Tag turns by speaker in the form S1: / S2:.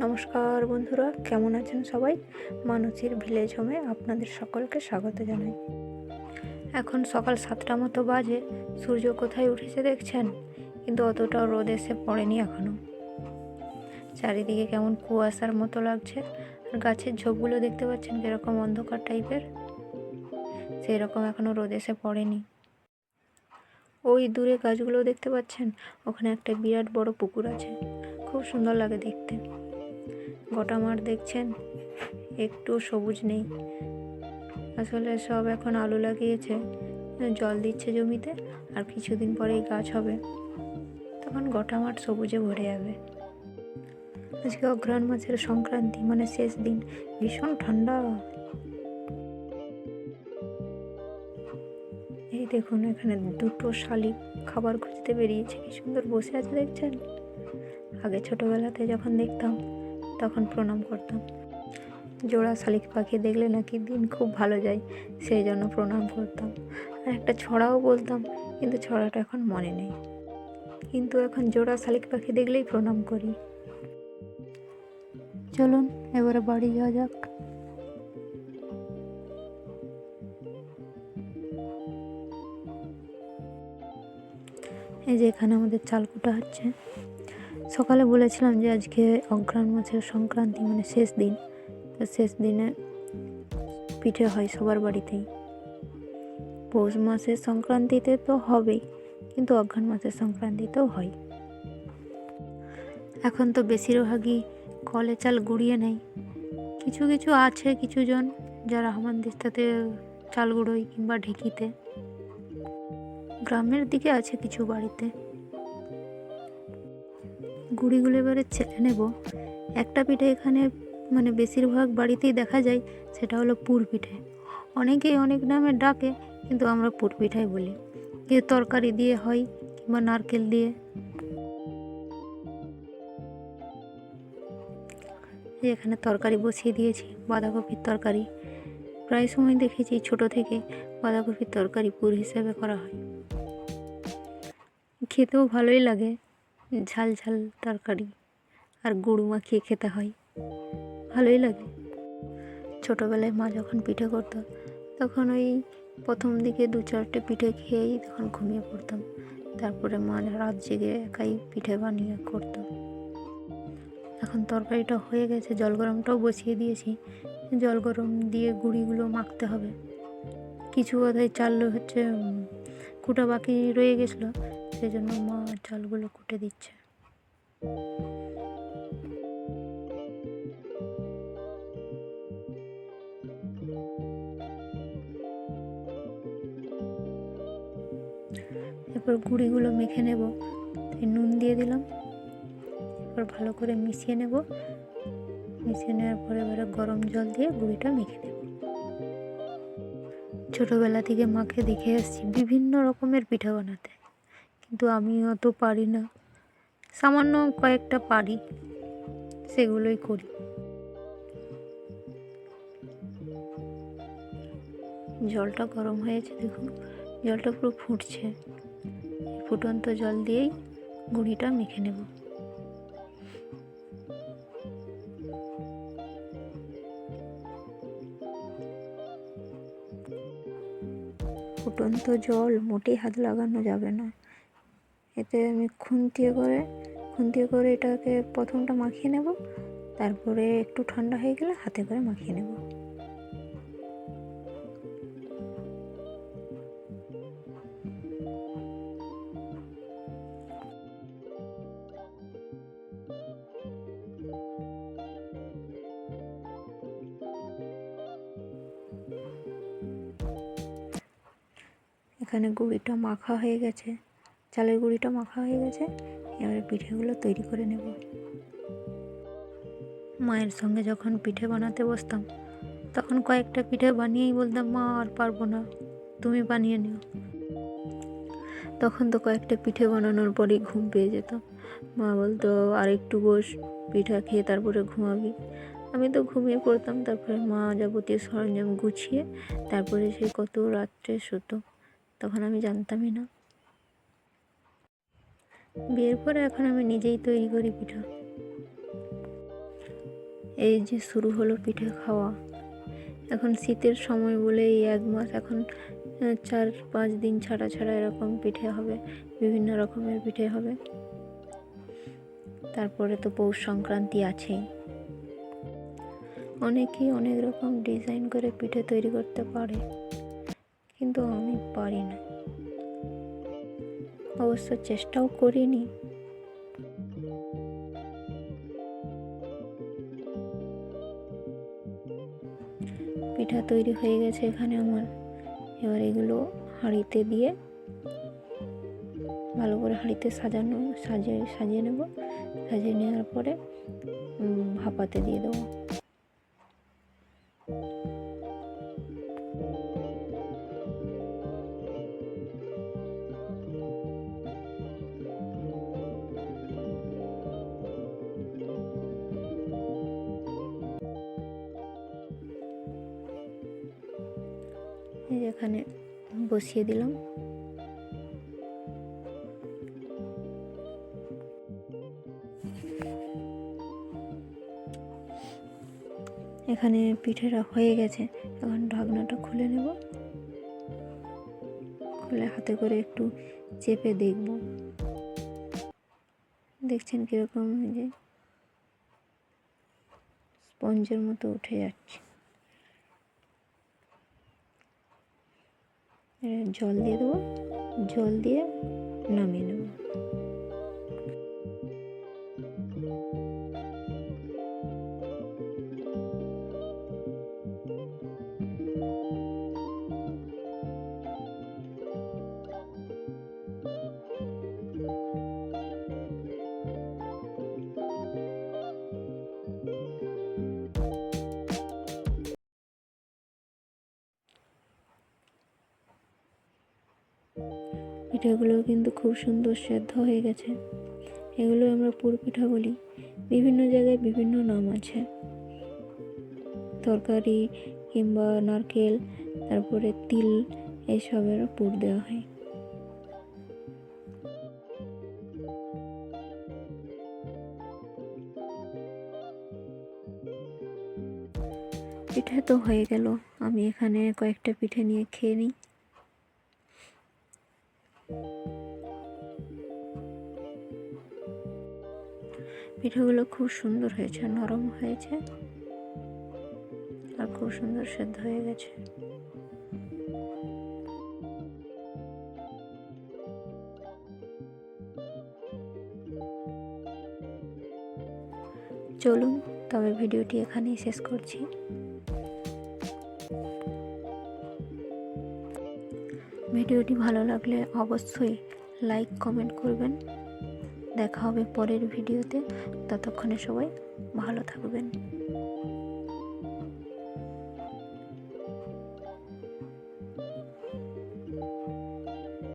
S1: নমস্কার বন্ধুরা, কেমন আছেন সবাই? মানসীর ভিলেজ হোমে আপনাদের সকলকে স্বাগত জানাই। এখন সকাল 7টা মতো বাজে। সূর্য কোথায় উঠেছে দেখছেন, কিন্তু অতটাও রোদ এসে পড়েনি এখনও। চারিদিকে কেমন কুয়াশার মতো লাগছে, আর গাছের ঝোপগুলো দেখতে পাচ্ছেন কীরকম অন্ধকার টাইপের, সেই রকম এখনও রোদ এসে পড়েনি। ওই দূরে গাছগুলো দেখতে পাচ্ছেন, ওখানে একটা বিরাট বড় পুকুর আছে, খুব সুন্দর লাগে দেখতে। গোটা মাঠ দেখছেন, একটু সবুজ নেই। আসলে সব এখন আলু লাগিয়েছে, জল দিচ্ছে জমিতে, আর কিছুদিন পরেই গাছ হবে, তখন গোটা মাঠ সবুজে ভরে যাবে। আজকে অঘ্রাণ মাসের সংক্রান্তি, মানে শেষ দিন, ভীষণ ঠান্ডা। এই দেখুন, এখানে দুটো শালিক খাবার খুঁজতে বেরিয়েছে, কি সুন্দর বসে আছে দেখছেন। আগে ছোটবেলাতে যখন দেখতাম তখন প্রণাম করতাম। জোড়া শালিক পাখি দেখলে নাকি দিন খুব ভালো যায়, সেই জন্য প্রণাম করতাম। আর একটা ছড়াও বলতাম, কিন্তু ছড়াটা এখন মনে নেই। কিন্তু এখন জোড়া শালিক পাখি দেখলেই প্রণাম করি। চলুন এবারে বাড়ি যাওয়া যাক। এই যে এখানে আমাদের চাল কুটা হচ্ছে। সকালে বলেছিলাম যে আজকে অঘ্রাণ মাসের সংক্রান্তি, মানে শেষ দিন। তো শেষ দিনে পিঠে হয় সবার বাড়িতেই। পৌষ মাসের সংক্রান্তিতে তো হবেই, কিন্তু অঘ্রাণ মাসের সংক্রান্তিতেও হয়। এখন তো বেশিরভাগই কলে চাল গুঁড়িয়ে নেয়। কিছু কিছু আছে কিছুজন যারা হামানদিস্তাতে চাল গুঁড়োয় কিংবা ঢেঁকিতে। গ্রামের দিকে আছে কিছু বাড়িতে। গুঁড়িগুলো এবারে ছেলে নেব। একটা পিঠে এখানে মানে বেশিরভাগ বাড়িতেই দেখা যায়, সেটা হলো পুর পিঠে। অনেকেই অনেক নামে ডাকে, কিন্তু আমরা পুর পিঠাই বলি। কেউ তরকারি দিয়ে হয় কিংবা নারকেল দিয়ে। এখানে তরকারি বসিয়ে দিয়েছি, বাঁধাকপির তরকারি। প্রায় সময় দেখেছি ছোট থেকে বাঁধাকপির তরকারি পুর হিসেবে করা হয়, খেতেও ভালোই লাগে। ঝাল ঝাল তরকারি আর গুড় মাখিয়ে খেতে হয়, ভালোই লাগে। ছোটোবেলায় মা যখন পিঠে করতো, তখন ওই প্রথম দিকে 2-4টে পিঠে খেয়েই তখন ঘুমিয়ে পড়তাম। তারপরে মা রাত জেগে একাই পিঠে বানিয়ে করতো। এখন তরকারিটা হয়ে গেছে, জল গরমটাও বসিয়ে দিয়েছি। জল গরম দিয়ে গুঁড়িগুলো মাখতে হবে। কিছু কথায় চাল হচ্ছে কুটা বাকি রয়ে গেছিলো, সেই জন্য মা চালগুলো কুটে দিচ্ছে। এরপর গুঁড়িগুলো মেখে নেব, তাই নুন দিয়ে দিলাম। এরপর ভালো করে মিশিয়ে নেব। মিশিয়ে নেওয়ার পরে এবারে গরম জল দিয়ে গুঁড়িটা মেখে নেব। ছোটোবেলা থেকে মাকে দেখে আসছি বিভিন্ন রকমের পিঠা বানাতে, কিন্তু আমি অত পারি না। সামান্য কয়েকটা পারি, সেগুলোই করি। জলটা গরম হয়েছে, দেখুন জলটা পুরো ফুটছে। ফুটন্ত জল দিয়েই গুঁড়িটা মেখে নেব। ফুটন্ত জল মোটেই হাত লাগানো যাবে না। এতে আমি খুন্তিয়ে করে এটাকে প্রথমটা মাখিয়ে নেব, তারপরে একটু ঠান্ডা হয়ে গেলে হাতে করে মাখিয়ে নেব। এখানে গুঁড়িটা মাখা হয়ে গেছে, চালের গুঁড়িটা মাখা হয়ে গেছে। এবারে পিঠেগুলো তৈরি করে নেব। মায়ের সঙ্গে যখন পিঠে বানাতে বসতাম, তখন কয়েকটা পিঠে বানিয়েই বলতাম, মা আর পারবো না, তুমি বানিয়ে নিও। তখন তো কয়েকটা পিঠে বানানোর পরেই ঘুম পেয়ে যেতাম। মা বলতো আর একটু বস, পিঠা খেয়ে তারপরে ঘুমাবি। আমি তো ঘুমিয়ে পড়তাম। তারপরে মা যাবতীয় সরঞ্জাম গুছিয়ে তারপরে সে কত রাত্রে শুতো, তখন আমি জানতামই না। বিয়ের পরে এখন আমি নিজেই তৈরি করি পিঠা। এই যে শুরু হলো পিঠে খাওয়া। এখন শীতের সময় বলে এই 1 মাস এখন 4-5 দিন ছাড়া ছাড়া এরকম পিঠে হবে, বিভিন্ন রকমের পিঠে হবে। তারপরে তো পৌষ সংক্রান্তি আছেই। অনেকেই অনেক রকম ডিজাইন করে পিঠে তৈরি করতে পারে, কিন্তু আমি পারি না, অবশ্য চেষ্টাও করিনি। পিঠা তৈরি হয়ে গেছে এখানে আমার। এবার এগুলো হাঁড়িতে দিয়ে ভালো করে হাঁড়িতে সাজিয়ে নেব। সাজিয়ে নেওয়ার পরে ভাপাতে দিয়ে দেবো। এই এখানে বসিয়ে দিলাম। এখানে পিঠেটা হয়ে গেছে। এখন ঢাকনাটা খুলে নেব। খুলে হাতে করে একটু চেপে দেখব। দেখছেন কিরকম যে স্পঞ্জের মতো উঠে যাচ্ছে। জল দিয়ে দেবো, জল দিয়ে নামিয়ে নেব। পিঠাগুলো কিন্তু খুব সুন্দর সেদ্ধ হয়ে গেছে। এগুলো আমরা পুর পিঠা বলি, বিভিন্ন জায়গায় বিভিন্ন নাম আছে। তরকারি কিংবা নারকেল, তারপরে তিল, এইসবেরও পুর দেওয়া হয়। পিঠে তো হয়ে গেল। আমি এখানে কয়েকটা পিঠে নিয়ে খেয়ে নিই। পিঠেগুলো খুব সুন্দর হয়েছে, নরম হয়েছে আর খুব সুন্দর সেদ্ধ হয়ে গেছে। চলুন তবে ভিডিওটি এখানেই শেষ করছি। ভিডিওটি ভালো লাগলে অবশ্যই লাইক কমেন্ট করবেন। দেখা হবে পরের ভিডিওতে। ততক্ষণে সবাই ভালো থাকবেন।